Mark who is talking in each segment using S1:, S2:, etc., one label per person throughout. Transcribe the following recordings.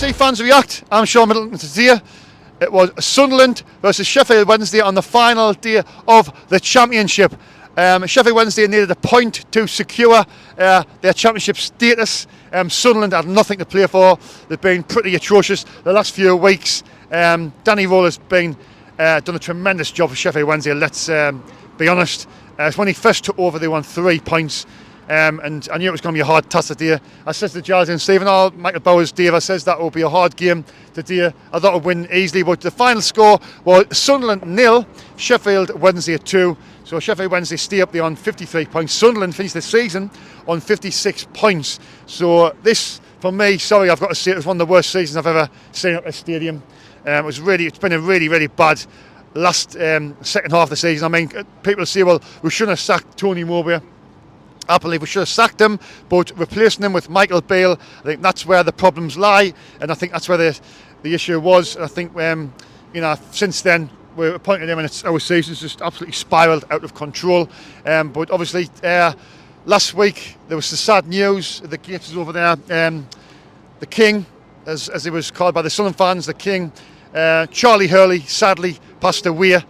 S1: SFC Fans React. I'm Shaun Middleton today. It was Sunderland versus Sheffield Wednesday on the final day of the championship. Sheffield Wednesday needed a point to secure their championship status. Sunderland had nothing to play for. They've been pretty atrocious the last few weeks. Danny Roller's done a tremendous job for Sheffield Wednesday, let's be honest. When he first took over, they won 3 points. And I knew it was going to be a hard task today. I said to Giles and Stephen, Michael Bowers, Dave, I says that will be a hard game today. I thought it would win easily, but the final score was Sunderland 0, Sheffield Wednesday 2. So Sheffield Wednesday stay up there on 53 points. Sunderland finished the season on 56 points. So this, for me, sorry, I've got to say, it was one of the worst seasons I've ever seen at this stadium. It's been a really, really bad last second half of the season. I mean, people say, well, we shouldn't have sacked Tony Mowbray. I believe we should have sacked him, but replacing him with Michael Beale, I think that's where the problems lie, and I think that's where the issue was. I think since then we've appointed him, and our season's just absolutely spiralled out of control. But obviously, last week there was the sad news. The gates is over there. The King, as he was called by the Sunderland fans, the King, Charlie Hurley, sadly passed away.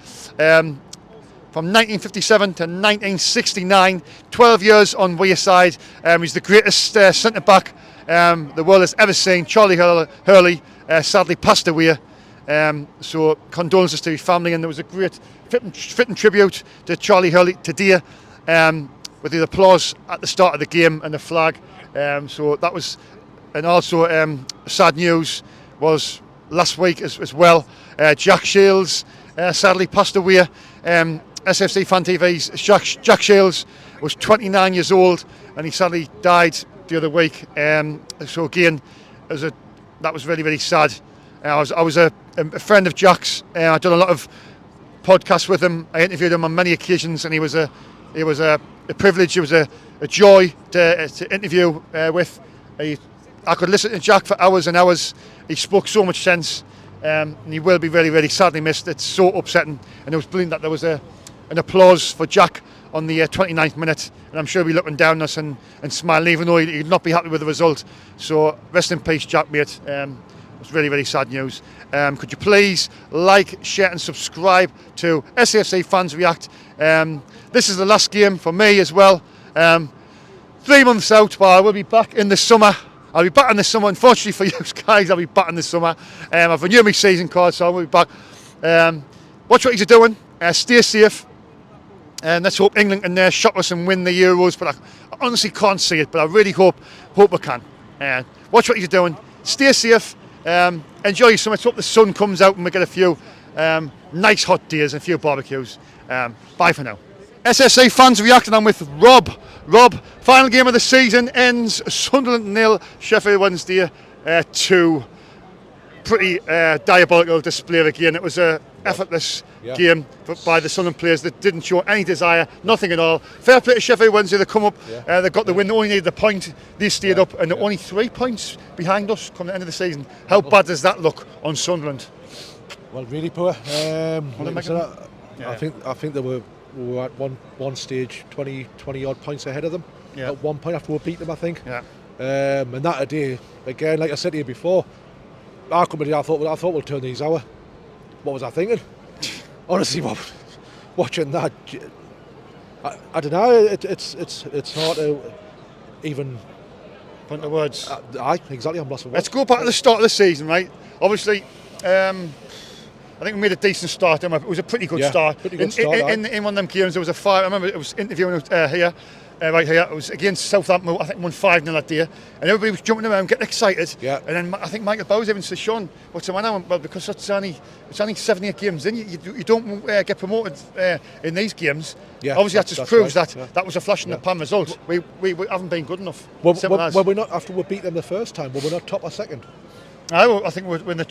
S1: From 1957 to 1969, 12 years on Wearside. He's the greatest centre-back the world has ever seen. Charlie Hurley sadly passed away. So condolences to his family, and there was a great fitting tribute to Charlie Hurley today with the applause at the start of the game and the flag. So that was, and also sad news was last week as well. Jack Shields sadly passed away. SFC Fan TV's Jack Shields was 29 years old, and he sadly died the other week. So again, that was really, really sad. I was a friend of Jack's. I've done a lot of podcasts with him. I interviewed him on many occasions, and it was a privilege. It was a joy to interview with. I could listen to Jack for hours and hours. He spoke so much sense, and he will be really, really sadly missed. It's so upsetting, and it was brilliant that there was an applause for Jack on the 29th minute, and I'm sure he'll be looking down on us and smiling, even though he'd not be happy with the result. So rest in peace, Jack, mate. It was really, really sad news. Could you please like, share and subscribe to SFC Fans React. This is the last game for me as well. 3 months out, but I will be back in the summer. I'll be back in the summer. Unfortunately for you guys, I'll be back in the summer. I've renewed my season card, so I will be back. Watch what you're doing. Stay safe. And let's hope England can shock us and win the Euros. But I honestly can't see it. But I really hope we can. Watch what you're doing. Stay safe. Enjoy your summer. Let's hope the sun comes out and we get a few nice hot days and a few barbecues. Bye for now. SSA Fans Reacting. I'm with Rob. Rob, final game of the season ends Sunderland 0, Sheffield Wednesday 2. Pretty diabolical display again. It was a effortless game by the Sunderland players that didn't show any desire, nothing at all. Fair play to Sheffield Wednesday. They come up, they got the win. They only needed the point. They stayed up, and they're only 3 points behind us coming to the end of the season. How bad does that look on Sunderland?
S2: Well, really poor. I think they were at one stage 20 odd points ahead of them. At one point after we beat them, I think. And that a day again, like I said to you before, I thought we'll turn these over. What was I thinking? Honestly, watching that, I don't know. It's hard to even
S1: put into words.
S2: Exactly. I'm lost for words.
S1: Let's go back to the start of the season, right? Obviously, I think we made a decent start. It was a pretty good start.
S2: Pretty good start.
S1: In one of them games, there was a 5. I remember it was interviewing here. Right here, it was against Southampton. I think won 5-0 that day, and everybody was jumping around, getting excited. And then I think Michael Bowers even said, "Shaun, what's the matter?" Well, because it's only 7-8 games in. You don't get promoted in these games. Obviously, that just proves that was a flash in the pan result. We haven't been good enough.
S2: Well, we're not after we beat them the first time. We're not top or second.
S1: I think we're in the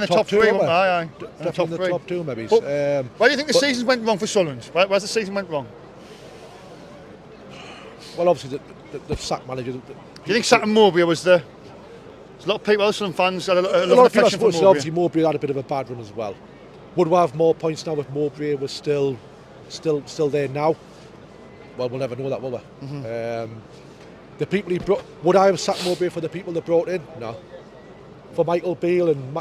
S1: top 3.
S2: Aye. Definitely in the top 2, maybe.
S1: Why do you think the season went wrong for Sunderland? Where's the season went wrong?
S2: Well, obviously the sack manager. Do
S1: you think sacking Mowbray was there's a lot of people, Sunderland fans, had a lot of affection for Mowbray?
S2: Obviously, Mowbray had a bit of a bad run as well. Would we have more points now if Mowbray was still there now? Well, we'll never know that, will we? The people he brought. Would I have sacked Mowbray for the people they brought in? No. for Michael Beale and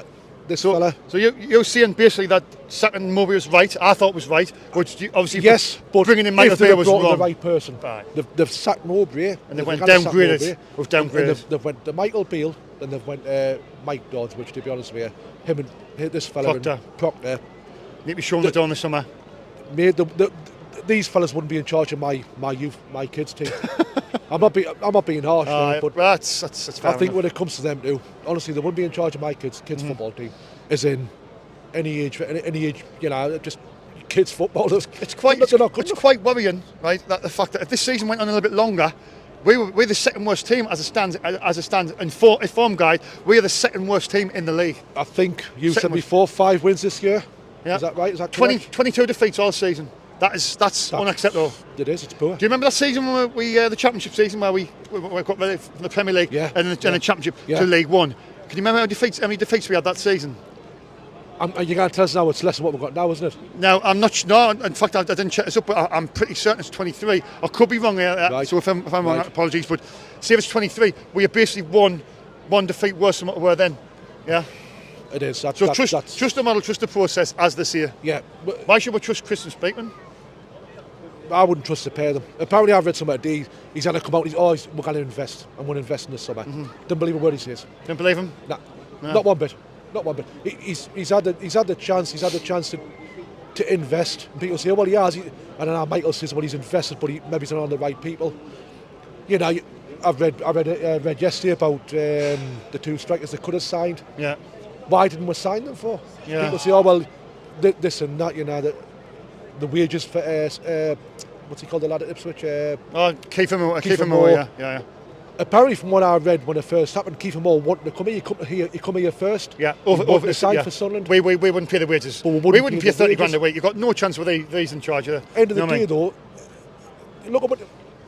S2: this fella.
S1: So you're saying basically that sacking Mowbray was right. I thought was right, but obviously
S2: yes, but
S1: bringing in Michael Beale was wrong.
S2: The right person. Right. They've sacked Mowbray
S1: and they've went downgraded.
S2: They've went to Michael Beale and they've went Mike Dodds, which to be honest with you, him and this fella Proctor
S1: need to be shown the door in the summer.
S2: These fellas wouldn't be in charge of my kids' team. I'm not being harsh, but
S1: that's fair
S2: I think when it comes to them too, honestly, they wouldn't be in charge of my kids' football team, as in any age, just kids football.
S1: It's quite worrying, right? That the fact that if this season went on a little bit longer, we're the second worst team as it stands in form guide. We are the second worst team in the league.
S2: I think you said before 5 wins this year. Yeah. Is that right? Is that
S1: 22 defeats all season. That's unacceptable.
S2: It is. It's poor.
S1: Do you remember that season when the championship season where we got ready from the Premier League and the championship to League One? Can you remember how many defeats we had that season?
S2: You can't tell us now it's less than what we've got now, isn't it?
S1: No, I'm not. No, in fact, I didn't check this up, but I'm pretty certain it's 23. I could be wrong here. Right. So if I'm wrong, apologies. But see if it's 23, we are basically one defeat worse than what we were then. Yeah.
S2: It is.
S1: Trust the model, trust the process, as they say.
S2: Yeah.
S1: Why should we trust Christian Speakman?
S2: I wouldn't trust the pair of them. Apparently, I've read somewhere today. He's going to come out. We're going to invest. I'm going to invest in this summer. Don't believe a word he says.
S1: Don't believe him?
S2: Nah, no. Not one bit. Not one bit. He's had the chance. He's had the chance to invest. And people say, well, he has. And then Michael says, well, he's invested, but maybe he's not on the right people. You know, I read yesterday about the two strikers that could have signed.
S1: Yeah.
S2: Why didn't we sign them for?
S1: Yeah.
S2: People say, oh well, this and that. You know, the wages for what's he called, the lad at Ipswich?
S1: Kiefer Moore. Yeah.
S2: Apparently, from what I read when it first happened, Kiefer Moore wanted to come here. He come here first.
S1: Yeah,
S2: over the sign for Sunderland.
S1: We wouldn't pay the wages. We wouldn't pay 30 grand a week. You've got no chance with these in charge of
S2: End of the day, though, look at what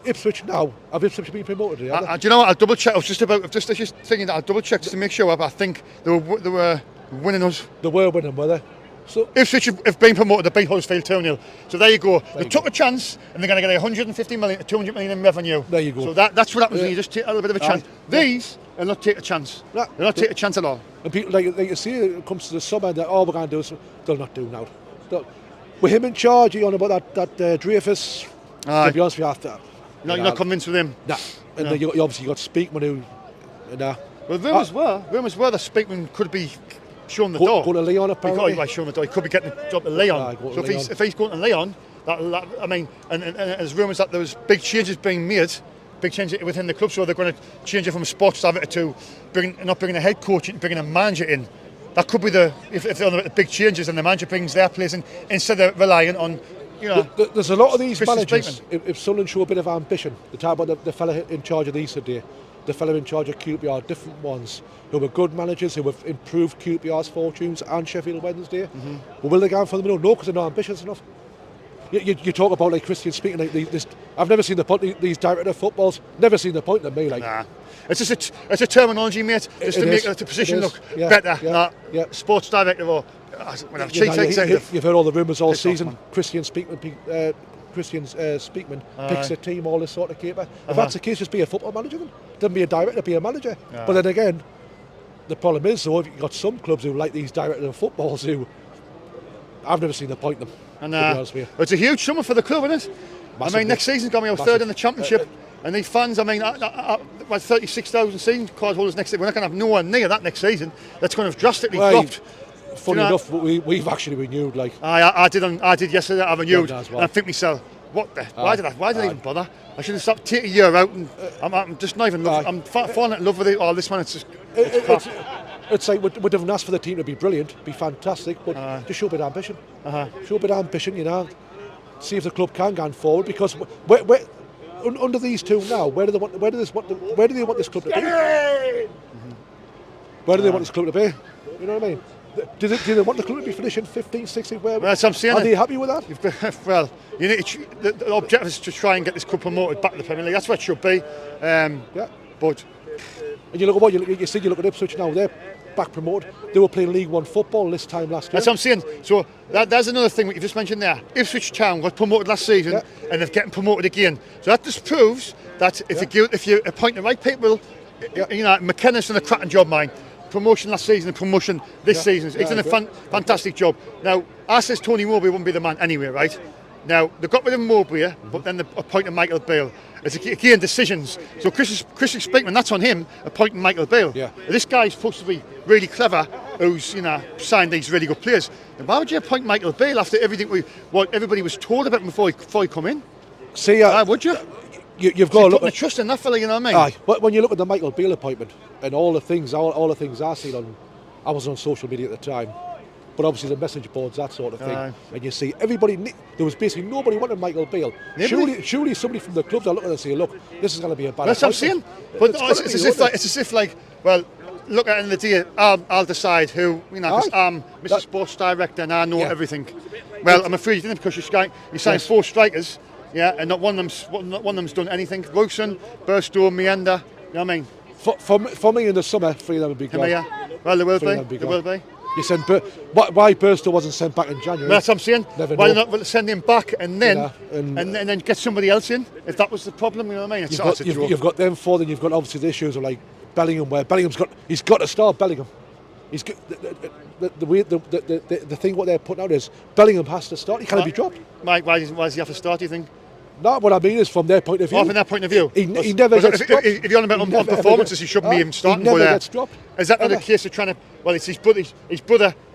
S2: Ipswich now. Have Ipswich been promoted? Do you
S1: know what? I'll double check. I was just thinking that I'll double check just to make sure. But I think they were winning us.
S2: They were winning, were they?
S1: So Ipswich have been promoted. They beat Huddersfield 2-0. So there you go. They took a chance, and they're going to get 150 million to 200 million in revenue.
S2: There you go.
S1: So that's what happens when you just take a little bit of a chance. These will not take a chance. They'll not take a chance at all.
S2: And people like you see, it comes to the summer, that we're going to do. They'll not do now. With him in charge, you on about that Dreyfus. To be honest with you, after.
S1: No, you're not convinced with him.
S2: Nah. And then you obviously got Speakman who.
S1: Well, rumours were that Speakman could be shown the door.
S2: Go to Leon, apparently.
S1: Shown the door. He could be getting the job to Leon. So if he's going to Leon, and there's rumours that there was big changes being made, big changes within the club. So they're going to change it from a sports director to not bringing a head coach and bringing a manager in. That could be if they're on the big changes and the manager brings their players in instead of relying on.
S2: There's a lot of these managers. If Sunderland show a bit of ambition, the talk about the fella in charge of these today, the fella in charge of QPR, different ones who were good managers who have improved QPR's fortunes and Sheffield Wednesday. Well, will they go for them? No, because they're not ambitious enough. You talk about like Christian speaking like this. I've never seen the point. These director of footballs, never seen the point in me. Like,
S1: nah. It's a terminology, mate. Just to make the position look better. Sports director or chief executive.
S2: You've heard all the rumours all season. Christian Speakman picks a team, all this sort of caper. If that's the case, just be a football manager then. Don't be a director, be a manager. But then again, the problem is, though, you've got some clubs who like these directors of footballs who I've never seen the point in them.
S1: And it's a huge summer for the club, isn't it? Massively. I mean, next season's going to be our third in the championship. And these fans, 36,000 season card holders next season. We're not going to have nowhere near that next season. That's going to have drastically dropped.
S2: Funny enough, we've actually renewed. Like
S1: I did yesterday. I renewed,
S2: well.
S1: and I think myself, what the? Why did I even bother? I should have stopped. Take a year out, and I'm just not even. I'm falling in love with it. Oh, this one, it's
S2: like we didn't ask for the team to be brilliant, be fantastic, but just show a bit of ambition. Show a bit of ambition, See if the club can go forward, because under these two now, where do they want this club to be? Where do they want this club to be? You know what I mean? Do they want the club to be finishing 15th, 16th?
S1: That's what I'm saying.
S2: Are they happy with that?
S1: Well, you need the objective is to try and get this club promoted back to the Premier League. That's what it should be. But
S2: and you look at what you said. You look at Ipswich now. They're back promoted. They were playing League One football this time last year.
S1: That's what I'm saying. So there's another thing what you just mentioned there. Ipswich Town got promoted last season, and they're getting promoted again. So that just proves that if you appoint the right people, McKenna's done a cracking job, mine. promotion last season and promotion this season. He's done a fantastic job. Now, I says Tony Mowbray wouldn't be the man anyway, right? Now, they got rid of Mowbray, but then they appointed Michael Bale. It's again decisions. So Chris Speakman, that's on him, appointing Michael Bale.
S2: Yeah.
S1: This guy's supposed to be really clever, who's signed these really good players. And why would you appoint Michael Bale after everything what everybody was told about him before he come in?
S2: See,
S1: why would you?
S2: You've got to look
S1: at trust in that fella, you know what I mean?
S2: Aye, but when you look at the Michael Beale appointment and all the things I seen on, I was on social media at the time, but obviously the message boards, that sort of thing, and you see everybody. There was basically nobody wanted Michael Beale. Surely somebody from the clubs are looking and say, look, this is going to be a bad.
S1: That's what I'm saying. But it's as if like, well, look at it in the day. I'll decide who, because I'm Mr. Sports Director and I know everything. Well, I'm afraid you didn't, because you signed 4 strikers. Yeah, and not one of them's done anything. Wilson, Burstow, Meander. You know what I mean?
S2: For me in the summer, 3 of them would be gone.
S1: Well, they will be. They will be.
S2: You sent why Burstow wasn't sent back in January?
S1: Well, that's what I'm saying. Why not send him back and then
S2: and
S1: then get somebody else in? If that was the problem, you know what I mean?
S2: You've got them 4, then you've got obviously the issues of like Bellingham, where he's got to start Bellingham. He's got, the thing what they're putting out is Bellingham has to start. He can't be dropped.
S1: Mike, why does he have to start? Do you think?
S2: No, what I mean is from their point of view.
S1: From their point of view,
S2: he never gets dropped.
S1: If you're on about on performances, he shouldn't be even starting.
S2: He never gets dropped.
S1: Is that not a case of trying to? Well, it's his brother. His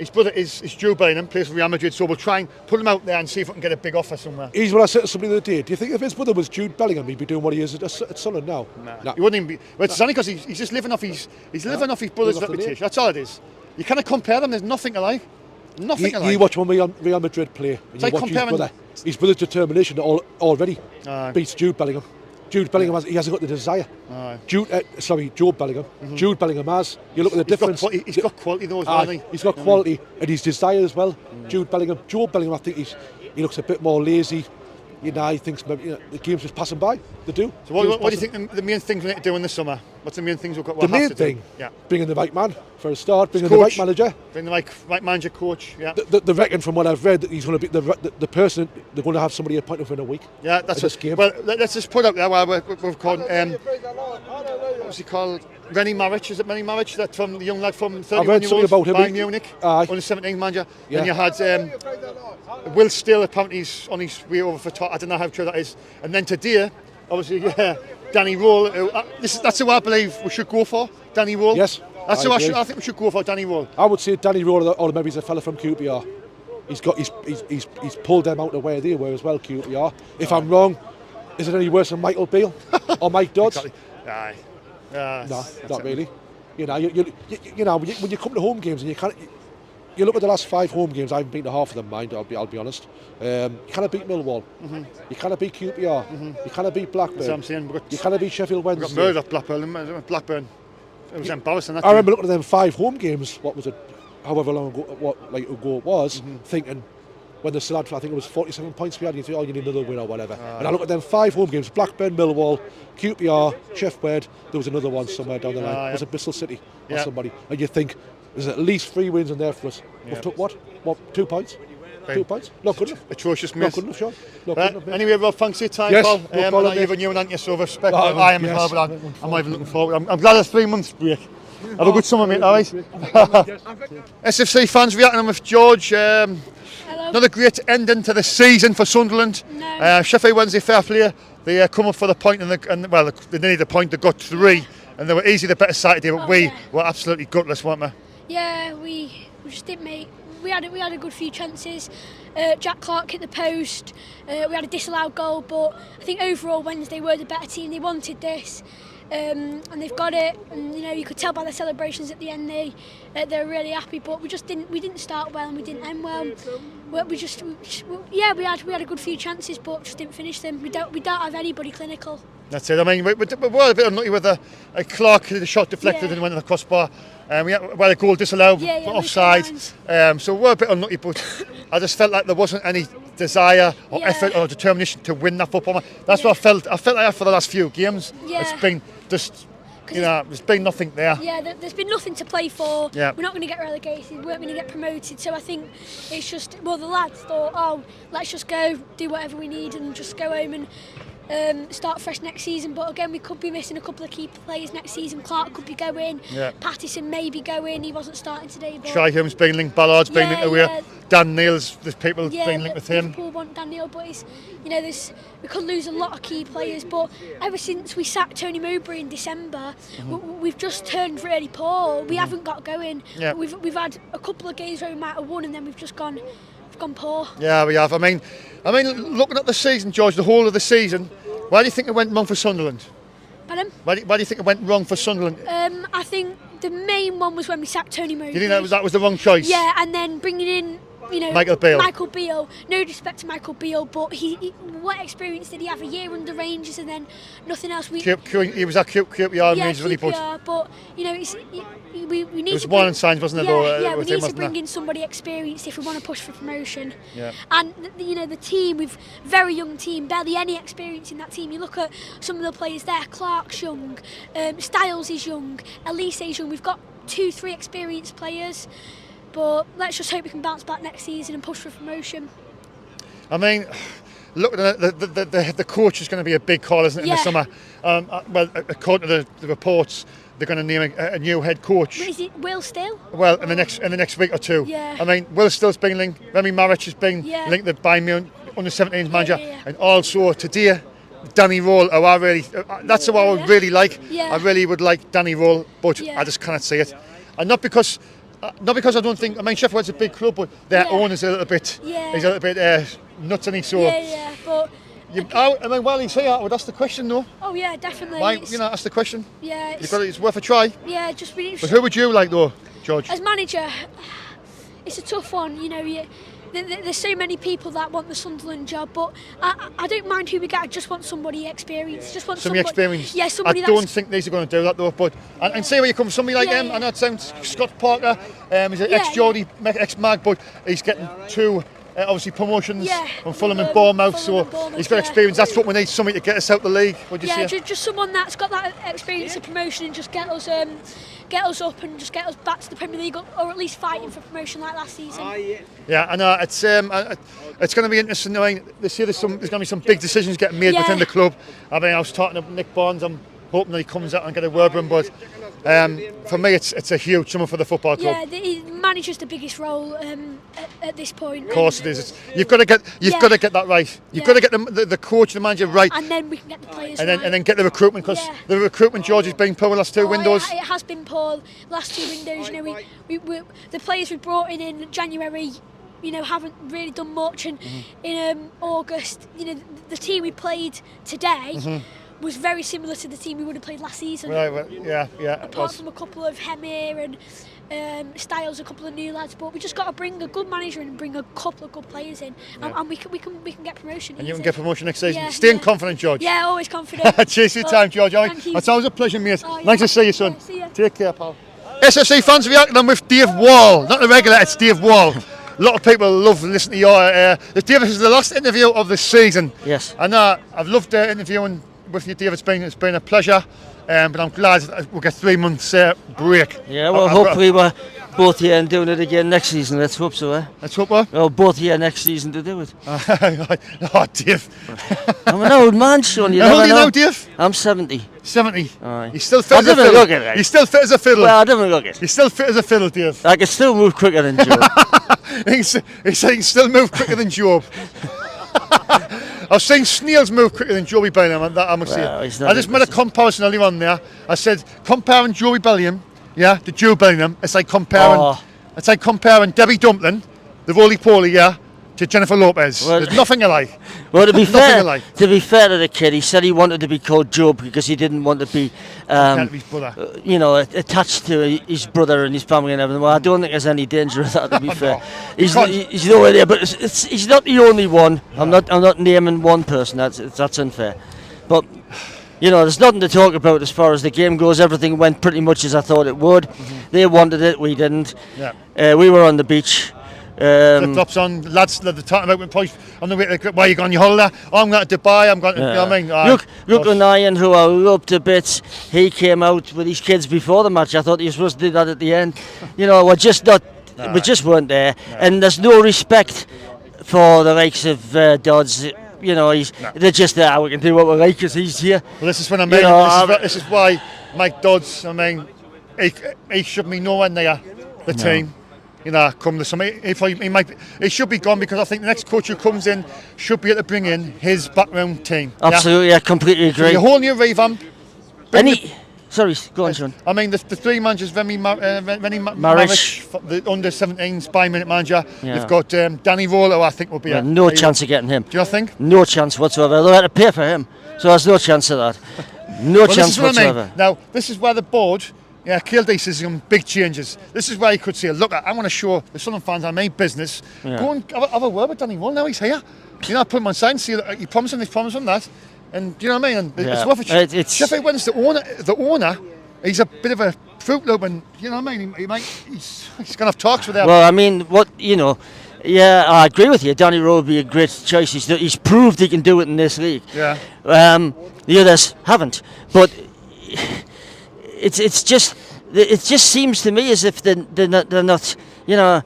S1: brother is Jude Bellingham, plays for Real Madrid. So we'll try and put him out there and see if we can get a big offer somewhere.
S2: He's what I said to somebody the other day. Do you think if his brother was Jude Bellingham, he'd be doing what he is at Sunderland now?
S1: Nah. He wouldn't even be. Well, it's only because he's just living off his brother's reputation. That's all it is. You cannot compare them. There's nothing alike. Nothing alike.
S2: You watch when Real Madrid play, and you watch his brother's determination already beats Jude Bellingham. Jude Bellingham he hasn't got the desire. Jude Bellingham. Jude Bellingham has. You look at the difference.
S1: He's got quality though as well.
S2: He's got quality and his desire as well. Jude Bellingham, I think he looks a bit more lazy. He thinks maybe the game's just passing by. They do. So
S1: what do you think the main things we need to do in the summer? What's the main things we'll have to do?
S2: The main thing, bringing the right man for a start, bringing the right manager.
S1: Bring the right manager, coach. Yeah.
S2: They reckon from what I've read that he's going to be the person. They're going to have somebody appointed within a week.
S1: Yeah, that's this game. Well, let's just put up there while we've called. What's he called? Rennie Maric, is it Rennie Maric? That from the young lad from 31 years old, Bayern Munich, under 17 manager. Yeah. And you had Will Steele, apparently he's on his way over for top. I don't know how true that is. And then today, obviously, Danny Roll. That's who I believe we should go for. Danny Roll.
S2: Yes.
S1: That's who I think we should go for. Danny Roll.
S2: I would say Danny Roll, or maybe he's a fella from QPR. He's pulled them out of where they were as well. QPR. If I'm wrong, is it any worse than Michael Beale or Mike Dodds?
S1: Exactly. Aye.
S2: No, not really. You know, when you come to home games and you look at the last 5 home games, I haven't been to half of them, mind. I'll be honest. You cannot beat Millwall. You cannot beat QPR. You cannot beat Blackburn.
S1: That's what I'm saying.
S2: You cannot beat Sheffield Wednesday.
S1: We got murdered off Blackburn. It was embarrassing.
S2: I remember looking at them 5 home games. What was it? However long ago, ago it was, thinking when they still had, I think it was 47 points behind. You think, you need another win or whatever. And I look at them 5 home games: Blackburn, Millwall, QPR, Sheffield. There was another one somewhere down the line. Was it Bristol City or somebody? And you think there's at least 3 wins in there for us. We've took what? 2 points? 2 points? Not good enough.
S1: Atrocious miss.
S2: Not good enough, Shaun. Not good enough,
S1: anyway, Rob, thanks for your time,
S2: yes,
S1: Paul.
S2: No problem,
S1: you've a new one, aren't you? So respect. I am as well, but I'm not even looking forward. I'm glad it's 3 months break. Have a good summer, mate, alright? SFC fans reacting with George. Another great ending to the season for Sunderland.
S3: No.
S1: Sheffield Wednesday, fair play. They come up for the point, and they needed a point. They got 3, and they were easily the better side today. But we were absolutely gutless, weren't we?
S3: Yeah, we just didn't make. We had a good few chances. Jack Clark hit the post. We had a disallowed goal, but I think overall Wednesday were the better team. They wanted this. And they've got it, and you could tell by the celebrations at the end they were really happy, but we didn't start well and we didn't end well. We had a good few chances, but just didn't finish them. We don't have anybody clinical.
S1: That's it. I mean, we were a bit unlucky with a Clark hit the shot deflected and went to the crossbar. We had a goal disallowed offside. So we were a bit unlucky, but I just felt like there wasn't any desire or effort or determination to win that football match. That's what I felt. I felt like that for the last few games. It's been just, there's been nothing there.
S3: Yeah, there's been nothing to play for.
S1: Yeah.
S3: We're not going to get relegated. We weren't going to get promoted. So I think it's just, the lads thought, let's just go do whatever we need and just go home and start fresh next season. But again, we could be missing a couple of key players next season. Clark could be going.
S1: Yeah.
S3: Pattison may be going. He wasn't starting today. But
S1: Triholm's been linked. Ballard's been linked away.
S3: Yeah.
S1: Dan Neal's, there's people been linked with him.
S3: Liverpool want Dan Neal, but we could lose a lot of key players. But ever since we sacked Tony Mowbray in December, we've just turned really poor. We haven't got going.
S1: Yeah.
S3: We've had a couple of games where we might have won, and then we've gone poor.
S1: Yeah, we have. I mean, looking at the season, George, the whole of the season, why do you think it went wrong for Sunderland?
S3: Pardon?
S1: Why do you think it went wrong for Sunderland?
S3: I think the main one was when we sacked Tony Mowbray.
S1: Do you think that was the wrong choice?
S3: Yeah, and then bringing in
S1: Michael Beale.
S3: No disrespect to Michael Beale, but he what experience did he have? A year under Rangers and then nothing else.
S1: He was at QPR Rangers, wasn't he?
S3: But we need.
S1: It was one signs, wasn't it?
S3: We need to bring in somebody experienced if we want to push for promotion.
S1: Yeah.
S3: And the team, we've very young team, barely any experience in that team. You look at some of the players there. Clark's young, Styles is young, Elise is young. We've got 2-3 experienced players. But let's just hope we can bounce back next season and push for promotion.
S1: I mean, look, the coach is going to be a big call, isn't it, in the summer? Well, according to the reports, they're going to name a new head coach.
S3: Is it Will Still?
S1: Well, in the next week or two.
S3: Yeah.
S1: I mean, Will Still's been linked. Remy Marich has been linked to Bayern Munich under 17s manager, and also today, Danny Roll. That's who I would really like.
S3: Yeah.
S1: I really would like Danny Roll, but I just cannot see it, and not because I don't think. I mean, Sheffield's a big club, but their owner's a little bit. He's a little bit nuts, and he so.
S3: But.
S1: While he's here, I would ask the question, though.
S3: Oh yeah, definitely.
S1: Why, ask the question.
S3: Yeah.
S1: It's worth a try.
S3: Yeah, just really.
S1: But who would you like, though, George?
S3: As manager, it's a tough one. There's so many people that want the Sunderland job, but I don't mind who we get. I just want somebody experienced.
S1: Somebody experienced.
S3: Yeah, somebody.
S1: I don't think these are going to do that though. But and see where you come from. Somebody like him. I know it sounds Scott Parker. He's an ex-Geordie, ex-Mag, but he's getting two. Obviously promotions from Fulham and Bournemouth, so he's got experience. That's what we need, somebody to get us out the league. Would you say?
S3: Just someone that's got that experience of promotion and just get us up and just get us back to the Premier League, or at least fighting for promotion like last season.
S1: Yeah, and it's going to be interesting. I mean, this year there's going to be some big decisions getting made within the club. I mean, I was talking to Nick Barnes. I'm hoping that he comes out and get a word with him, but for me, it's a huge summer for the football club.
S3: Yeah, he manages the biggest role at this point.
S1: Of course, it is. You've got to get that right. You've got to get the coach, the manager right,
S3: and then we can get the players
S1: right. And then get the recruitment, because the recruitment, George, has been poor the last two windows.
S3: It has been poor last two windows. We the players we brought in January, haven't really done much, and in August, the team we played today. Was very similar to the team we would have played last season.
S1: Right, well, yeah.
S3: Apart from a couple of Hemir and Styles, a couple of new lads, but we just got to bring a good manager and bring a couple of good players in, and we can get promotion.
S1: And you can get promotion next season.
S3: Yeah,
S1: Staying confident, George.
S3: Yeah, always confident.
S1: Cheers for your time, George.
S3: Thank you.
S1: It's always a pleasure, mate.
S3: Oh, yeah.
S1: Nice to see you, son.
S3: Yeah, see ya.
S1: Take care, pal. SFC fans reacting. I'm with Dave Wall, not the regular. It's Dave Wall. A lot of people love listening to your. Dave, this is the last interview of the season.
S4: Yes.
S1: And I've loved interviewing with you, Dave. It's been a pleasure, but I'm glad we'll get 3 months break.
S4: Yeah, well, hopefully we're both here and doing it again next season. Let's hope so, eh?
S1: Let's hope what?
S4: Well, both here next season to do it.
S1: Oh, Dave.
S4: I'm an old man, Shaun.
S1: How old are you now, Dave?
S4: I'm 70.
S1: 70.
S4: Aye.
S1: You're still fit as a fiddle.
S4: Look at it.
S1: You're still fit as a fiddle.
S4: Well, I don't look it.
S1: You're still fit as a fiddle, Dave.
S4: I can still move quicker than Joe.
S1: He said he can still move quicker than Job. I've seen snails move quicker than Joey Bellingham, that I must say. I just made a comparison earlier on there. I said, comparing Joey Bellingham, to Joe Bellingham, it's like comparing Debbie Dumpling, the roly-poly, to Jennifer Lopez.
S4: Well,
S1: there's nothing alike.
S4: Well, to be fair to the kid, he said he wanted to be called Job because he didn't want to be, attached to his brother and his family and everything. Well, I don't think there's any danger of that. To be fair, he's nowhere there. But he's not the only one. I'm not naming one person. That's unfair. But there's nothing to talk about as far as the game goes. Everything went pretty much as I thought it would. They wanted it, we didn't. Yeah. We were on the beach.
S1: Flip-flops on, lads that they're talking about on the way to, where you going on your holiday? Oh, I'm going to Dubai, I'm going to, you know what I mean?
S4: Look, Ryan, who I love to bits, he came out with his kids before the match. I thought he was supposed to do that at the end. We're just not, we just weren't there. And there's no respect for the likes of Dodds, you know, they're just there. We can do what we like because he's here.
S1: Well, this is what I mean. This is why Mike Dodds. I mean, he should be nowhere near the team. You know, come the summer, he should be gone because I think the next coach who comes in should be able to bring in his background team.
S4: Absolutely, I completely agree.
S1: So a whole new revamp.
S4: Sorry, go on, Shaun.
S1: I mean, the three managers, Remy Marish, the under-17s by-minute manager.
S4: Yeah.
S1: You've got Danny Roll, who I think will be
S4: no chance of getting him.
S1: Do you think?
S4: No chance whatsoever. They'll have to pay for him, so there's no chance of that. No chance whatsoever.
S1: I mean. Now, this is where the board, Kildee is some big changes. This is where you could say, look, I want to show the Sunderland fans I made business.
S4: Yeah.
S1: Go and have a word with Danny Roll. Now he's here. You know, I put him on side and see, you promise him that. And do you know what I mean? And it's worth it. Sheffield Wednesday, the owner, he's a bit of a fruit loop, and you know what I mean. He's going to have talks with them.
S4: Well, I mean, yeah, I agree with you. Danny Rowe would be a great choice. He's proved he can do it in this league.
S1: Yeah.
S4: The others haven't, but it just seems to me as if they're not. You know,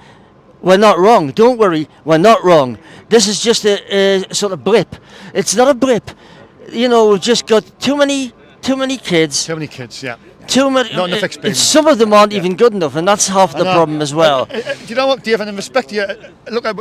S4: we're not wrong. Don't worry, we're not wrong. This is just a sort of blip. It's not a blip. You know, we've just got too many kids.
S1: Too many kids, yeah.
S4: Too many.
S1: Not enough experience.
S4: Some of them aren't even good enough, and that's half the problem as well.
S1: Do you know what, Dave? And in respect to you, look at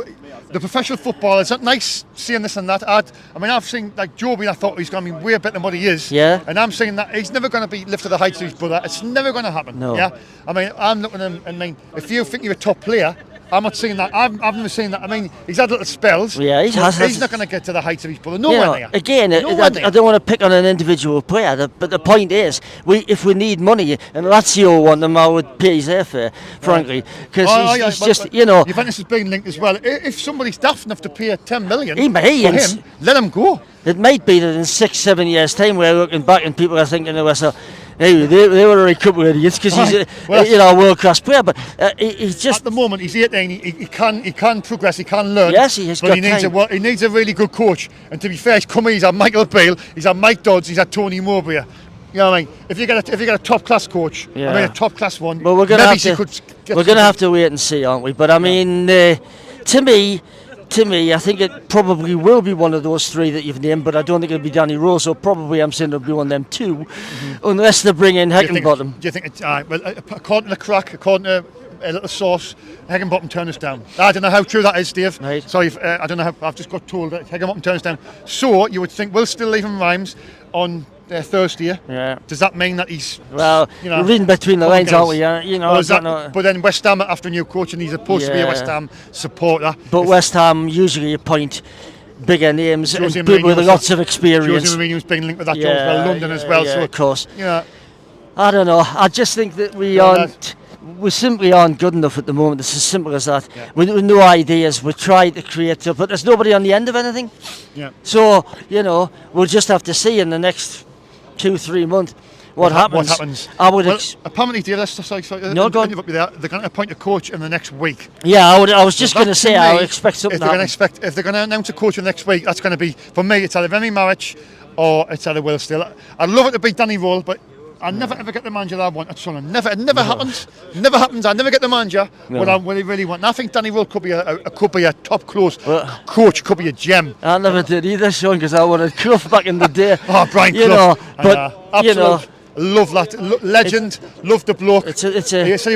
S1: the professional football. It's not nice seeing this and that. I've seen like Joby. I thought he's going to be way better than what he is.
S4: Yeah.
S1: And I'm saying that he's never going to be lifted to the heights of his brother. It's never going to happen.
S4: No.
S1: Yeah. I mean, I'm looking at him and if you think you're a top player. I'm not saying that. I've never seen that. I mean, he's had little spells.
S4: Yeah,
S1: he's not going to get to the heights of his brother. Nowhere near.
S4: Again, I don't want to pick on an individual player, but the point is, if we need money, and Lazio want them, I would pay his airfare, frankly, because he's just, you know.
S1: Juventus is being linked as well. If somebody's daft enough to pay 10 million
S4: for
S1: him, let him go.
S4: It might be that in 6-7 years' time, we're looking back and people are thinking to us, hey, they were a couple of idiots because he's a world-class player, but he's just
S1: at the moment he's 18. He can progress. He can learn.
S4: Yes, he has
S1: but
S4: got
S1: he needs a really good coach. And to be fair, he's had Michael Beale, he's had Mike Dodds, he's had Tony Mowbray. You know what I mean? If you get a top class coach, I mean a top class one,
S4: well, we're going to have to wait and see, aren't we? But I mean, to me, I think it probably will be one of those three that you've named, but I don't think it'll be Danny Rowe, so probably I'm saying it'll be one of them two, unless they bring in Heckingbottom.
S1: Do you think it's well, according to the crack, according to a little source, Heckingbottom turned us down. I don't know how true that is, Dave.
S4: Right.
S1: Sorry, I don't know how, I've just got told that Heckingbottom turned us down. So you would think we'll still leave him Rhymes on Thursday.
S4: Yeah.
S1: Does that mean that he's...
S4: Well, we're reading between the lines, aren't we? You know,
S1: but then West Ham, after a new coach, and he's supposed to be a West Ham supporter.
S4: But West Ham usually appoint bigger names and people with lots of experience.
S1: Jose Mourinho's been linked with that job as well, London as well. So,
S4: of course.
S1: Yeah.
S4: I don't know. I just think that we simply aren't good enough at the moment. It's as simple as that. Yeah. With no ideas, we try to create stuff, but there's nobody on the end of anything.
S1: Yeah.
S4: So, we'll just have to see in the next 2-3 months what happens.
S1: Apparently, they're going to appoint a coach in the next week.
S4: Yeah, I was just going to say, I would expect something to happen.
S1: If they're going to announce a coach in the next week, that's going to be, for me, it's either Remy Maric or it's either Will Still. I'd love it to be Danny Roll, but I never ever get the manager that I want at Sunderland. It never happens. Never happens. I never get the manager what I really want. And I think Danny Roll could be a top close coach. Could be a gem.
S4: I never did either, Shaun, because I wanted Clough back in the day.
S1: Brian Clough. But love that legend. Love the bloke. He said he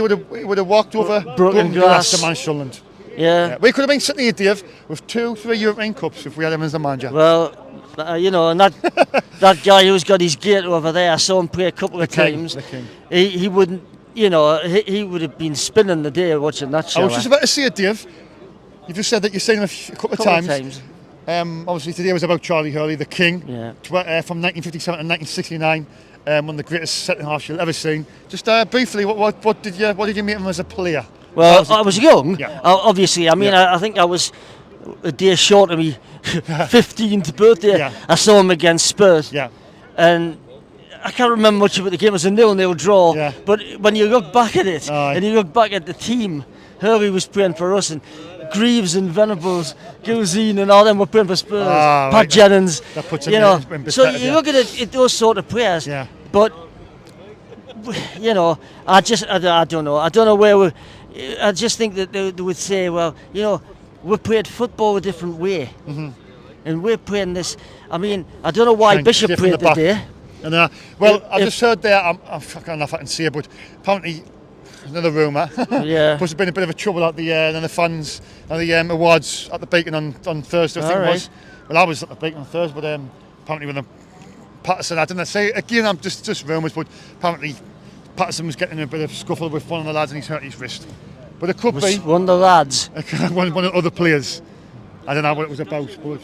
S1: would have walked over
S4: broken glass
S1: to manage Sunderland.
S4: Yeah.
S1: We could have been sitting here, Dave, with 2-3 European Cups if we had him as the manager.
S4: Well, and that guy who's got his gate over there, I saw him play a couple of times. He wouldn't, he would have been spinning the day watching that show.
S1: I was just about to say it, Dave. You've just said that you've seen him a couple of times. Obviously today was about Charlie Hurley, the king, from 1957 to 1969. One of the greatest centre halves you'll ever seen. Just briefly, what did you meet him as a player?
S4: Well, I was young. Yeah. Obviously, I mean, I think I was a day short of me 15th birthday. Yeah. I saw him against Spurs. Yeah. And I can't remember much about the game. It was a 0-0 draw. Yeah. But when you look back at it, and you look back at the team, Hurley was playing for us, and Greaves and Venables, Gilzine and all them were playing for Spurs. Pat Jennings. That puts him in so you look at it, those sort of players. Yeah. But I don't know. I don't know where we. I just think that they would say, well, we played football a different way. Mm-hmm. and we're playing this. I mean, I don't know why Bishop played today.
S1: And well, I've just heard there. I don't know if I can say it, but apparently another rumour.
S4: Yeah.
S1: There's been a bit of a trouble at the fans and the awards at the Beacon on Thursday. I think it was. Well, I was at the Beacon on Thursday, but apparently with Patterson, I didn't say again. I'm just rumours, but apparently Patterson was getting in a bit of scuffle with one of the lads, and he's hurt his wrist. But it could be
S4: one of the lads,
S1: one of the other players. I don't know what it was about, but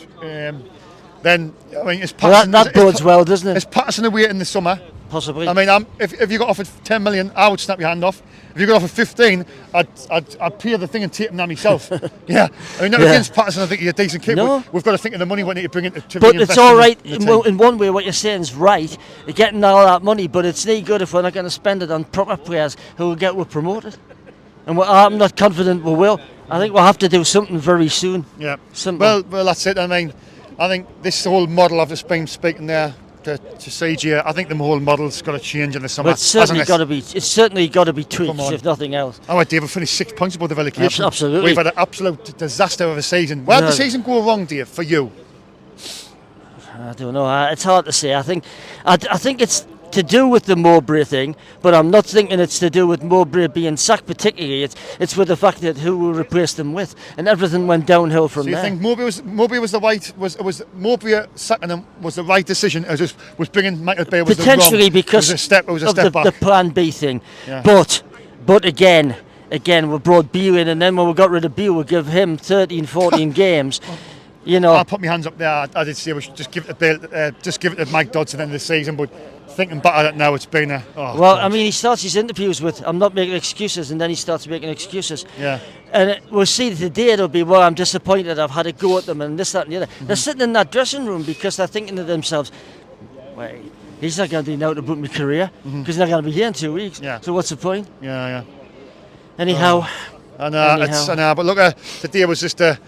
S1: then I mean, it's Patterson.
S4: Well, that bodes well, doesn't it?
S1: Is Patterson away in the summer?
S4: Possibly.
S1: I mean, if you got offered 10 million, I would snap your hand off. If you got offered 15, I'd pay the thing and take them down myself. Yeah, I mean, not against Patterson. I think he's a decent kid.
S4: No.
S1: We've got to think of the money we need to bring in to
S4: but it's all right in one way. What you're saying is right. You're getting all that money, but it's not good if we're not going to spend it on proper players who will get promoted. And I'm not confident we will. I think we'll have to do something very soon.
S1: Yeah.
S4: Simple.
S1: Well, that's it. I mean, I think this whole model I've just been speaking there to CG, I think the whole model's got to change in the summer.
S4: But it's certainly got to be. It's certainly got to be tweaked, if nothing else.
S1: Oh, Dave, we've finished 6 points above the relegation.
S4: Absolutely.
S1: We've had an absolute disaster of a season. Where did the season go wrong, Dave, for you?
S4: I don't know. It's hard to say. I think it's to do with the Mowbray thing, but I'm not thinking it's to do with Mowbray being sacked particularly. It's with the fact that who we replaced them with, and everything went downhill from there.
S1: So you think Mowbray was the right Mowbray sacking him was the right decision, or just was bringing Michael Bay was
S4: potentially
S1: the wrong,
S4: because
S1: it was a step back.
S4: The Plan B thing.
S1: Yeah.
S4: But again we brought Beale in, and then when we got rid of Beale, we give him 13, 14 games. You know,
S1: I put my hands up there. I did say we should just give it to Mike Dodson at the end of the season, but thinking back at it now, it's been a. Oh,
S4: well,
S1: God.
S4: I mean, he starts his interviews with "I'm not making excuses," and then he starts making excuses.
S1: Yeah.
S4: And we'll see today. It'll be, well, I'm disappointed. I've had a go at them, and this, that, and the other. They're sitting in that dressing room because they're thinking to themselves, "Wait, he's not going to do now to boot my career because he's not going to be here in 2 weeks.
S1: Yeah.
S4: So what's the point?"
S1: Yeah.
S4: Anyhow.
S1: I know. But look, today was just a.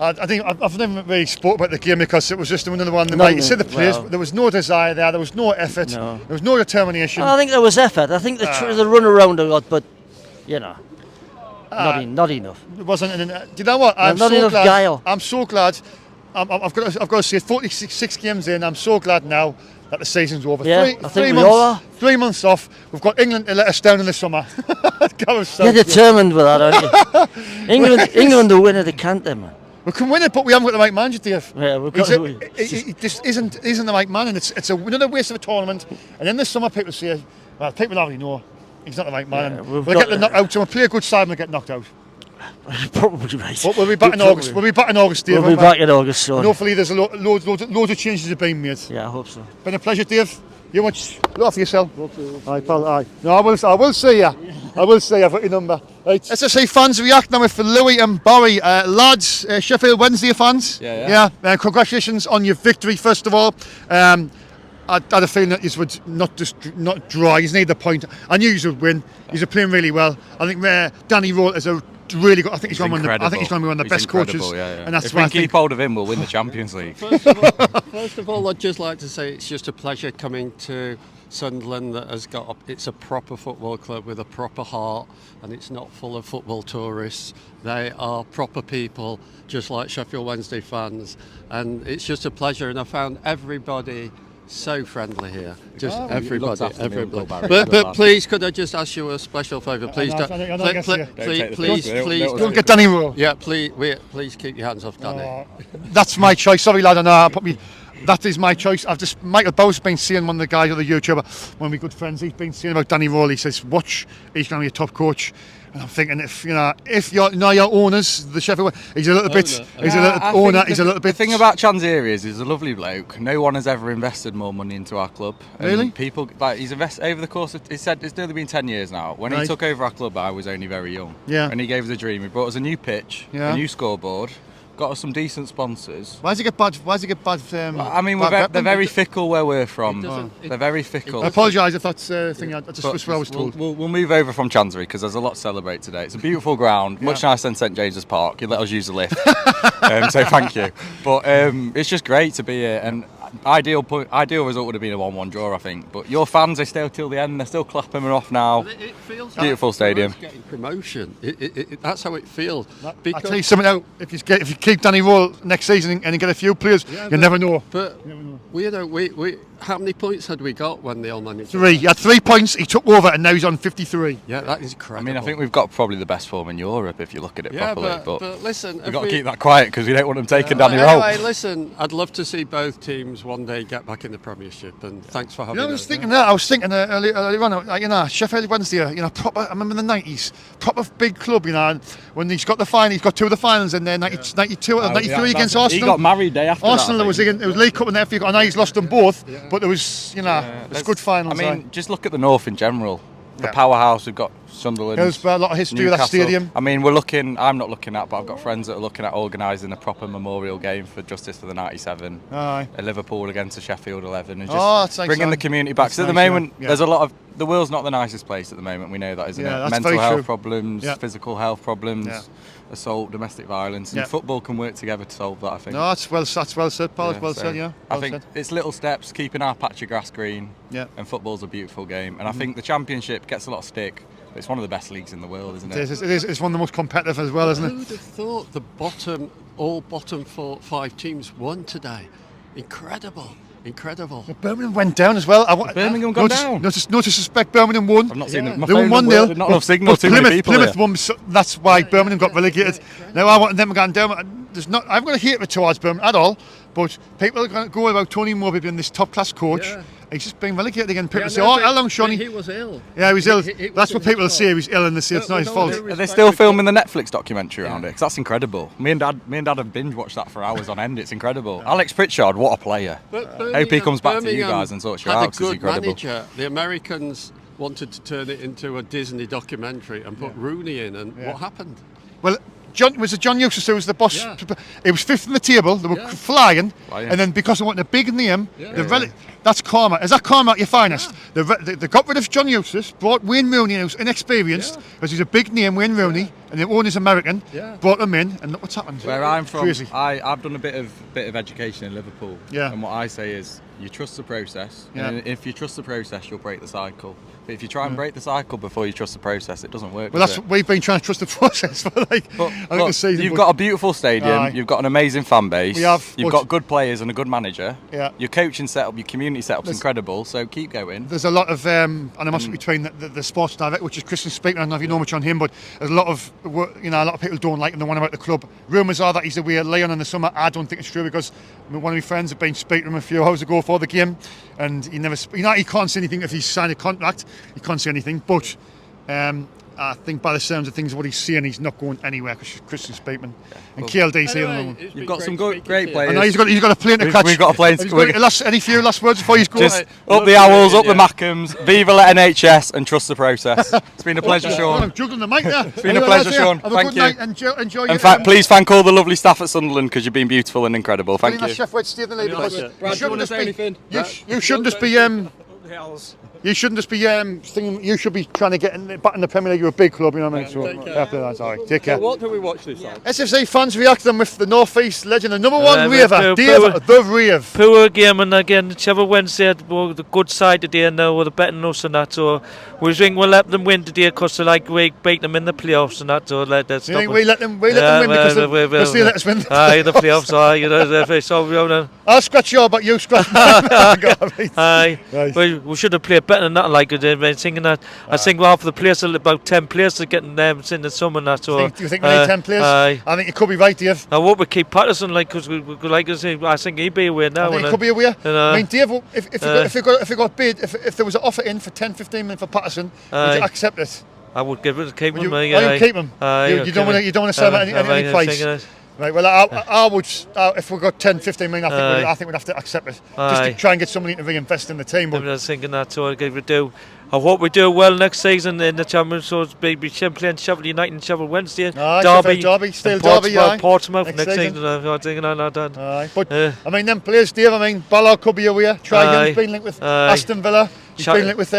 S1: I think I've never really spoke about the game because it was just another one. Like you said, the players, there was no desire there was no effort, there was no determination.
S4: I think there was effort. I think they run around a lot, but you know, not enough.
S1: It wasn't. Do you know what? I'm
S4: not
S1: so
S4: enough
S1: glad.
S4: guile.
S1: I'm so glad. I've got to say, 46 games in. I'm so glad now that the season's over.
S4: Yeah, I think we all are.
S1: 3 months off. We've got England to let us down in the summer.
S4: You're determined with that, aren't you? England will win it. They can't, them, man.
S1: We can win it, but we haven't got the right manager, Dave.
S4: Yeah, we've got
S1: he just isn't the right man, and it's another waste of a tournament. And in the summer, people say, well, people already know he's not the right man.
S4: Yeah,
S1: we'll get the knockouts, and we'll play a good side and we'll get knocked out.
S4: Probably right.
S1: But we'll be back in August. We'll be back in August, Dave.
S4: We'll be back in August, so.
S1: And hopefully there's loads of changes have been made.
S4: Yeah, I hope so.
S1: Been a pleasure, Dave. You want look after yourself. Aye, pal. Aye. No, I will see you. I will see you. I've got your number. Right. Let's just say fans react now for Louis and Barry. Lads, Sheffield Wednesday fans.
S5: Yeah.
S1: Congratulations on your victory, first of all. I had a feeling that you would not draw. You need the point. I knew you would win. You're playing really well. I think Danny Roll is a really good. I think he's going to be one of the best coaches.
S5: Yeah.
S1: And that's
S5: if
S1: why
S5: we keep hold of him, we'll win the Champions League.
S6: First of all, I'd just like to say it's just a pleasure coming to Sunderland that has got it's a proper football club with a proper heart, and it's not full of football tourists. They are proper people, just like Sheffield Wednesday fans, and it's just a pleasure. And I found everybody so friendly here, just everybody. But please, could I just ask you a special favour? Please don't
S1: get Danny Rowe.
S6: Yeah, please keep your hands off Danny.
S1: That's my choice. Sorry, lad. I know. That is my choice. Michael Bowes been seeing one of the guys on the YouTuber, one of my good friends. He's been saying about Danny Rowe. He says, "Watch, he's going to be a top coach." And I'm thinking, if you're your owners, the Sheffield, he's a little bit. He's a little bit.
S5: The thing about Chanzeri is he's a lovely bloke. No one has ever invested more money into our club.
S1: Really?
S5: People he's invested over the course of. He said it's nearly been 10 years now. When he took over our club, I was only very young.
S1: Yeah.
S5: And he gave us a dream. He brought us a new pitch, a new scoreboard. Got us some decent sponsors.
S1: Why does he get bad?
S5: They're very fickle where we're from. They're very fickle.
S1: I apologise if that's a thing. That's what I was told.
S5: We'll move over from Chancery because there's a lot to celebrate today. It's a beautiful ground, much nicer than St James's Park. You let us use the lift, so thank you. But it's just great to be here. And ideal result would have been a 1-1 draw, I think. But your fans, they stay till the end. They're still clapping them off now.
S6: It feels feels
S5: Beautiful
S6: like
S5: stadium.
S6: Getting promotion. That's how it feels.
S1: I'll tell you something now. If you keep Danny Roll next season and you get a few players, you never know.
S6: But we how many points had we got when the old manager?
S1: 3. He had 3 points. He took over, and now he's on 53.
S6: Yeah, that is incredible.
S5: I mean, I think we've got probably the best form in Europe if you look at it properly.
S6: But listen,
S5: we've got to keep that quiet because we don't want them taking Danny Roll.
S6: Anyway, listen, I'd love to see both teams one day get back in the Premiership, and thanks for having us.
S1: I was thinking that. I was thinking earlier on, Sheffield Wednesday, proper. I remember in the 90s, proper big club, and when he's got the final, he's got 2 of the finals in there, 92 or 93 against Arsenal.
S5: He got married day after
S1: Arsenal
S5: that.
S1: It was League Cup and FA Cup, and now he's lost them both. But there was, there's good finals.
S5: I mean, just look at the North in general. The powerhouse. We've got Sunderland.
S1: There's a lot of history with that stadium.
S5: I mean, I'm not looking at, but I've got friends that are looking at organising a proper memorial game for Justice for the 97.
S1: Aye.
S5: A Liverpool against a Sheffield 11, and
S1: that's
S5: just bringing the community back. So at the moment, there's a lot of the world's not the nicest place at the moment. We know that, isn't it?
S1: That's
S5: Mental
S1: very
S5: health
S1: true.
S5: problems, physical health problems, assault, domestic violence, and football can work together to solve that. I think.
S1: No, that's well said, Paul. Well said. Yeah.
S5: I think it's little steps, keeping our patch of grass green.
S1: Yeah.
S5: And football's a beautiful game, and I think the Championship gets a lot of stick. But it's one of the best leagues in the world, isn't it?
S1: It is. It's one of the most competitive as well, isn't it?
S6: Who would have thought the bottom 5 teams won today? Incredible.
S1: Well, Birmingham went down as well.
S5: Birmingham gone down.
S1: No to suspect Birmingham won.
S5: I've not seen it.
S1: They won 1-0.
S5: Not enough signal. Too many people.
S1: Plymouth won. So that's why Birmingham got relegated. Now I want them to go down. I'm going to hate it towards Birmingham at all. But people are going to go about Tony Moore being this top-class coach.
S6: Yeah.
S1: He's just being relegated again. People say, how long, Shaun?
S6: He was ill.
S1: Yeah, he was ill. That's what people say. He was ill, and they say it's not his fault.
S5: Are they still filming the Netflix documentary around it? Because that's incredible. Me and Dad have binge watched that for hours on end. It's incredible. Alex Pritchard, what a player. Hope he comes back to you guys and sorts your house. It's incredible.
S6: Manager. The Americans wanted to turn it into a Disney documentary and put Rooney in, and what happened?
S1: Well, John Eustace who was the boss. Yeah. It was 5th in the table. They were flying, and then because they wanted a big name, that's karma. Is that karma at your finest? Yeah. They got rid of John Eustace, brought Wayne Rooney, who's inexperienced, because he's a big name, Wayne Rooney, and the owner's American. Yeah. Brought him in, and look what's happened.
S5: Where I'm from,
S1: Crazy.
S5: I've done a bit of education in Liverpool, and what I say is, you trust the process, and if you trust the process, you'll break the cycle. But if you try and break the cycle before you trust the process, it doesn't work.
S1: Well, that's what we've been trying to trust the process for
S5: the season. You've got a beautiful stadium, you've got an amazing fan base, you've got good players and a good manager. Yeah. Your coaching setup, your community setup's incredible. So keep going.
S1: There's a lot of animosity between the sports director, which is Christian Speaker. I don't know if you know much on him, but there's a lot of people don't like him. They want him out the club. Rumours are that he's away at Lyon in the summer. I don't think it's true because one of my friends had been speaking to him a few hours ago for the game, and he can't say anything if he's signed a contract. He can't say anything, but I think by the sounds of things, what he's saying, he's not going anywhere because Christian Speakman and KLD saying
S5: you've got some great players.
S1: I know he's got a plane to catch.
S5: We've got a plane to catch.
S1: Any few last words before he's going?
S5: Just up the Owls, up the Mackhams, Viva la NHS, and trust the process. It's been a pleasure, Shaun.
S1: I'm juggling the mic there.
S5: It's been a pleasure, Shaun.
S1: Have a
S5: Thank
S1: good
S5: you.
S1: night. Enjoy.
S5: In fact, please thank all the lovely staff at Sunderland because you've been beautiful and incredible. Thank you.
S1: Sheffield stay the lead because
S6: Brad, do you want to say anything?
S1: You shouldn't just be You shouldn't just be thinking. You should be trying to get back in the Premier League. You're a big club, you know what I mean. So after that's all right. Take care.
S6: So what do we watch this on?
S1: SFC fans reacting with the North East legend, the number one raver, Dave the Rave.
S7: Poor game, and again, Sheffield Wednesday had the good side today, and now we're better than us and that. So we think we'll let them win today because we beat them in the playoffs and that. So let that.
S1: You think we let them win because they let us win?
S7: Aye, the playoffs. Aye, you know, so
S1: I'll scratch your, but you scratch mine.
S7: Aye, we should have played better than that. Like I thinking that. I think half of the players, about 10 players, are getting them in the summer and that. So
S1: do you think we need 10 players? I think you could be right, Dave.
S7: I hope we keep Patterson, because I think he'd be away now.
S1: I think he could be away. I mean, Dave, if there was an offer in for 10-15 minutes for Patterson, would you accept it?
S7: I would keep him.
S1: Keep him. You don't want to sell him at any price. Right. Well, I would. If we got 10-15 million, I think we'd have to accept it. Just to try and get somebody to reinvest in the team. But
S7: I was thinking that, so I hope we do well next season in the Championship. So it's be playing Sheffield United and Sheffield Wednesday.
S1: Derby, still Derby.
S7: Portsmouth next season. I'm thinking on that.
S1: But I mean, them players, Dave. I mean, Ballard could be away. He's been linked with Aston Villa. He's been linked with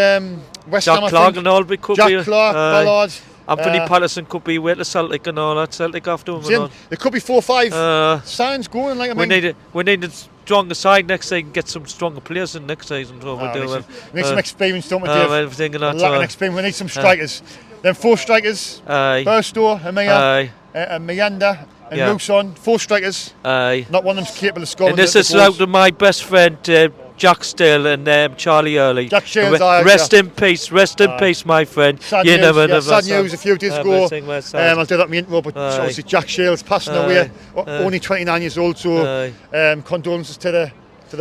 S1: West Ham.
S7: Jack Clark and all could be.
S1: Jack Clark, Ballard.
S7: Anthony Patterson could be with the Celtic and all that. Celtic after him.
S1: There could be 4 or 5 signs going. Like I mean,
S7: we need stronger side next season, get some stronger players in next season. So we
S1: need some experience, don't we, Dave?
S7: Everything
S1: Lack of experience. We need some strikers. Then 4 strikers. Burstow, Hamea, and Meander, and Muson. 4 strikers. Not one of them's capable of scoring.
S7: And this is out to my best friend Jack Still and Charlie Early.
S1: Jack Shales,
S7: rest in peace, my friend.
S1: Sad news a few days ago. I'll do that in my intro, but obviously Jack Shales passing away, only 29 years old, so condolences to the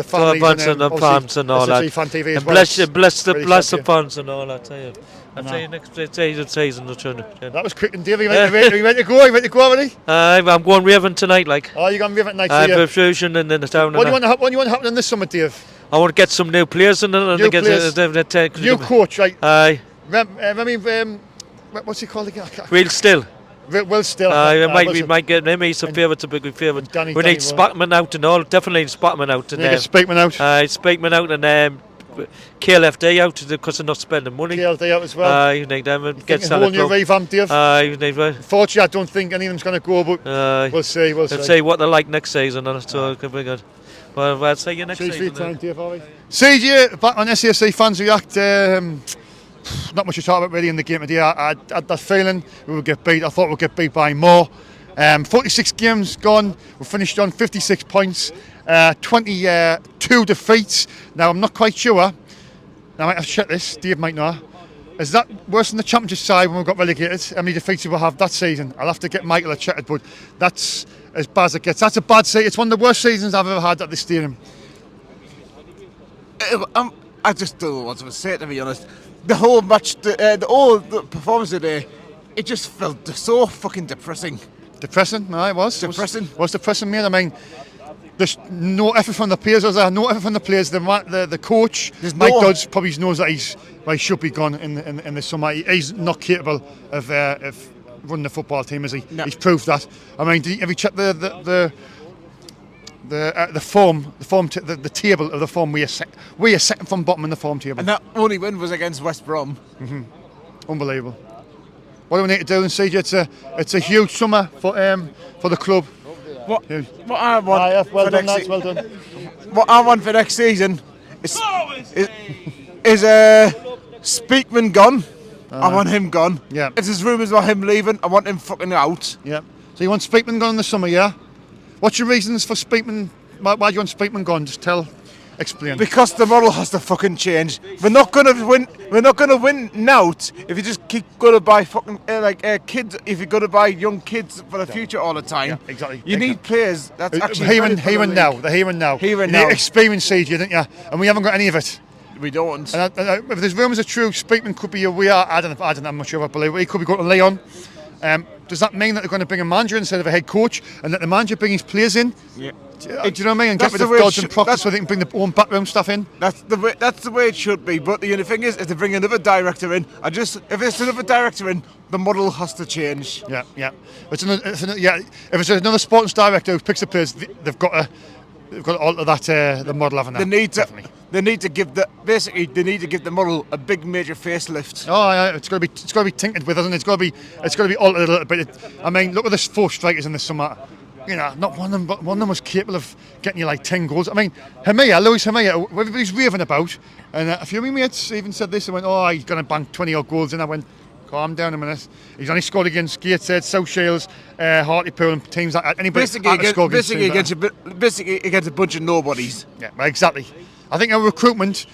S1: families
S7: and the fans and all that.
S1: Fan TV
S7: and bless the fans and all that. I'll tell you next season.
S1: That was quick and Dave. Are you ready to go? Are you ready to go already?
S7: I'm going raving tonight, like.
S1: Oh, you're going raving tonight,
S7: Fusion and in the town.
S1: What do you want to happen this summer, Dave?
S7: I want to get some new players in and
S1: new coach, right?
S7: Aye.
S1: What's he called again?
S7: Will Still.
S1: Will Still.
S7: We might get him. He's a favourite, a big favourite. We need Spatman out and all. Definitely Spatman out.
S1: And get Speakman out.
S7: Speakman out and KLFD out because they're not spending money.
S1: KLFD out as well.
S7: You need them and get
S1: a whole new revamp, Dave.
S7: You need.
S1: Unfortunately, I don't think any of them's going to go, but we'll see.
S7: Let's see what they're like next season, and so it could be good. Well, I'll see you next season.
S1: CJ, back on SAFC Fans React. Not much to talk about really in the game today. I had that feeling we would get beat. I thought we'd get beat by more. 46 games gone. We finished on 56 points. 22 defeats. Now, I'm not quite sure. I might have to check this. Dave might know. Is that worse than the Championship side when we got relegated? How many defeats did we have that season? I'll have to get Michael to check it, but that's as bad as it gets. That's a bad season. It's one of the worst seasons I've ever had at this stadium.
S8: I just don't know what to say, to be honest. The whole match, the performance today, it just felt so fucking depressing.
S1: Depressing? No, it was.
S8: Depressing.
S1: Was depressing, mate. I mean, there's no effort from the players. Was there? No effort from the players. The coach, Mike Dodds, probably knows that he should be gone in the summer. He's not capable of running the football team, is he? No. He's proved that. I mean, have you checked the form, the table of the form? We are second from bottom in the form table.
S8: And that only win was against West Brom.
S1: Mm-hmm. Unbelievable. What do we need to do in CJ? It's a huge summer for the club.
S8: What I want What I want for next season is Speakman gone. I want him gone.
S1: Yeah.
S8: If there's rumours about him leaving, I want him fucking out.
S1: Yeah. So you want Speakman gone in the summer, yeah? What's your reasons for Speakman? Why do you want Speakman gone? Just explain.
S8: Because the model has to fucking change. We're not gonna win. We're not gonna win now if you just keep gonna buy fucking kids. If you're gonna buy young kids for the future all the time.
S1: Yeah, exactly.
S8: You need players that's actually
S1: here and now. The here and now.
S8: Here and
S1: you
S8: now.
S1: Need experience, CJ, don't you? And we haven't got any of it.
S8: We don't.
S1: And if there's rumours are true, Speakman could be I don't know. I'm not sure if I believe it. He could be going to Leon. Does that mean that they're going to bring a manager instead of a head coach, and that the manager bring his players in? Yeah. Do you know what I mean? And get rid of Dodds and Proctor so they can bring their own backroom stuff in.
S8: That's the way it should be. But the only thing is to bring another director in. If there's another director in, the model has to change.
S1: Yeah. If it's another sports director who picks the players, they've got to alter that the model, haven't they?
S8: They need to give the model a big major facelift.
S1: Oh yeah, it's got to be tinkered with, isn't it? It's got to be altered a little bit. I mean, look at the 4 strikers in the summer. You know, not one of them, but one of them was capable of getting you like 10 goals. I mean, Louis Hamea, everybody's raving about, and a few of my mates even said this. They went, "Oh, he's going to bank 20 odd goals," and I went, "Calm down a minute. He's only scored against Gateshead, South Shields, Hartlepool, and teams like that. Anybody
S8: basically against a bunch of nobodies."
S1: Yeah, exactly. I think our recruitment,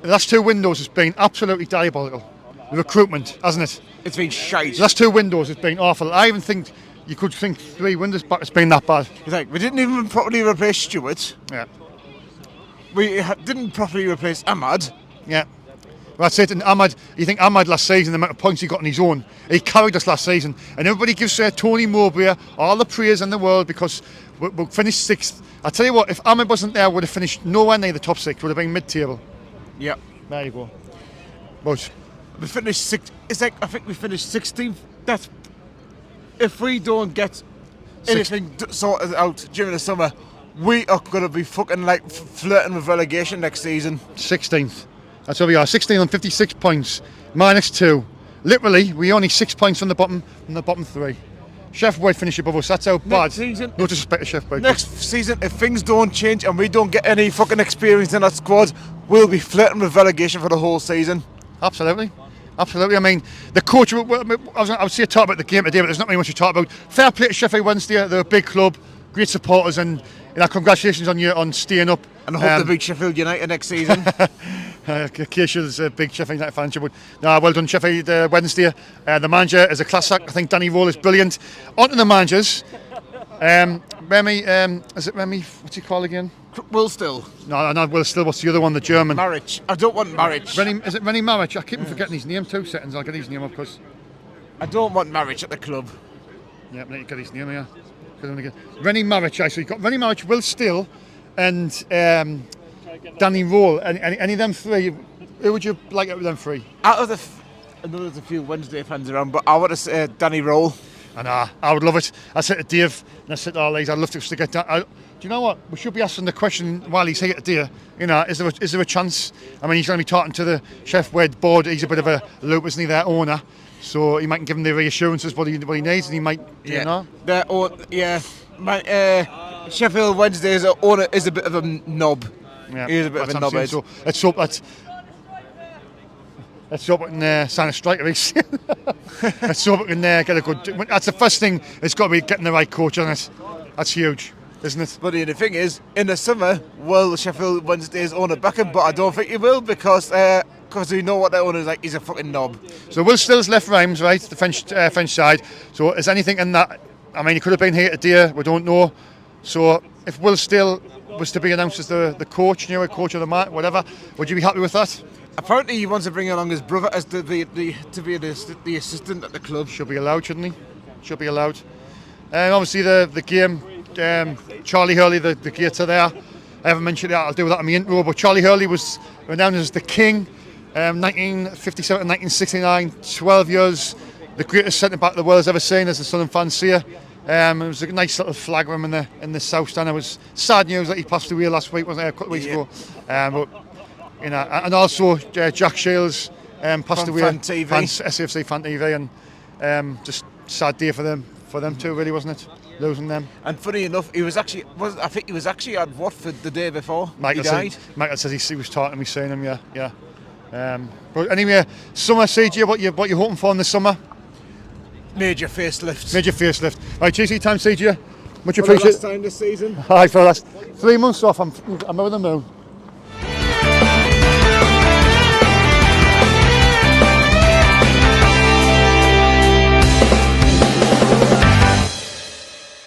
S1: the last 2 windows, has been absolutely diabolical. The recruitment, hasn't it?
S8: It's been shite.
S1: The last 2 windows has been awful. I even think you could think 3 windows back it's been that bad.
S8: You think we didn't even properly replace Stewart?
S1: Yeah.
S8: We didn't properly replace Ahmad.
S1: Yeah. Well, that's it. And Ahmad, you think Ahmad last season, the amount of points he got on his own, he carried us last season, and everybody gives Tony Mowbray all the praise in the world because we finished 6th. I tell you what, if Ahmad wasn't there, we'd have finished nowhere near the top 6. Would have been mid-table.
S8: Yeah.
S1: There you go. But
S8: we finished 6th. It's like I think we finished 16th. That's if we don't get anything sorted out during the summer, we are going to be fucking like flirting with relegation next season.
S1: 16th. That's where we are. 16 on 56 points, -2. Literally, we only 6 points from the bottom 3. Sheffield finish above us. That's how bad.
S8: Season,
S1: No disrespect to Sheffield.
S8: next season, if things don't change and we don't get any fucking experience in that squad, we'll be flirting with relegation for the whole season.
S1: Absolutely. Absolutely. I mean, the coach, I would say talk about the game today, but there's not really much to talk about. Fair play to Sheffield Wednesday. They're a big club, great supporters, and congratulations on you on staying up.
S8: And I hope they beat Sheffield United next season.
S1: Keisha's a big Sheffield United fan, but no, well done Sheffield Wednesday. The manager is a class act. I think Danny Roll is brilliant. On to the managers. Remy, is it Remy? What's he called again?
S8: Will Still.
S1: No, not Will Still. What's the other one? The German.
S8: Marriage. I don't want marriage.
S1: Is it Rennie Marriage? I keep forgetting his name. 2 seconds. I'll get his name up because
S8: I don't want marriage at the club.
S1: Yeah, but you get his name here. Rennie Marriage. So you've got Rennie Marriage, Will Still, and Danny Roll. Any of them three? Who would you like out of them three?
S8: Out of I know there's a few Wednesday fans around, but I want to say Danny Roll.
S1: And I would love it. I said to Dave, and I said to all these, I'd love to get that. Do you know what? We should be asking the question while he's here today. You know, is there a chance? I mean, he's going to be talking to the Sheffield board. He's a bit of a loop, isn't he? Their owner, so he might give him the reassurances what he needs, and he might.
S8: Yeah.
S1: You know.
S8: Their own. Yeah. Sheffield Wednesday's owner is a bit of a knob.
S1: Yeah.
S8: He is a bit of a knobhead.
S1: So let's hope that. Let's hope we can sign a striker. Let's hope we can get a good. That's the first thing. It's got to be getting the right coach on it. That's huge, isn't it?
S8: But the thing is, in the summer, will Sheffield Wednesday's owner back him? But I don't think he will because we know what their owner is like. He's a fucking knob.
S1: So Will Still's left Rhymes, right, the French side. So is anything in that? I mean, he could have been here today. We don't know. So if Will Still was to be announced as the coach, coach of the match, whatever, would you be happy with that?
S8: Apparently, he wants to bring along his brother as to be the assistant at the club.
S1: Should be allowed, shouldn't he? Should be allowed. Obviously, the game, Charlie Hurley, the gator there. I haven't mentioned that. I'll do that in my intro. But Charlie Hurley was renowned as the king. 1957 to 1969, 12 years. The greatest centre back the world's ever seen, as the Sunderland fans say. It was a nice little flag for him in the South Stand. It was sad news that he passed away last week, wasn't it? A couple of weeks ago. But, you know, and also Jack Shields passed away.
S8: Fan TV.
S1: SFC Fan TV, and just sad day for them too, really, wasn't it? Losing them.
S8: And funny enough, I think he was actually at Watford the day before
S1: Michael
S8: he died.
S1: Michael says he was talking to me, saying him, yeah. But anyway, summer, CJ, what you hoping for in the summer?
S8: Major facelift.
S1: Right, GC time, CJ. Much
S8: For the
S1: appreciated.
S8: last time this season.
S1: Hi, for the last 3 months off. I'm over the moon.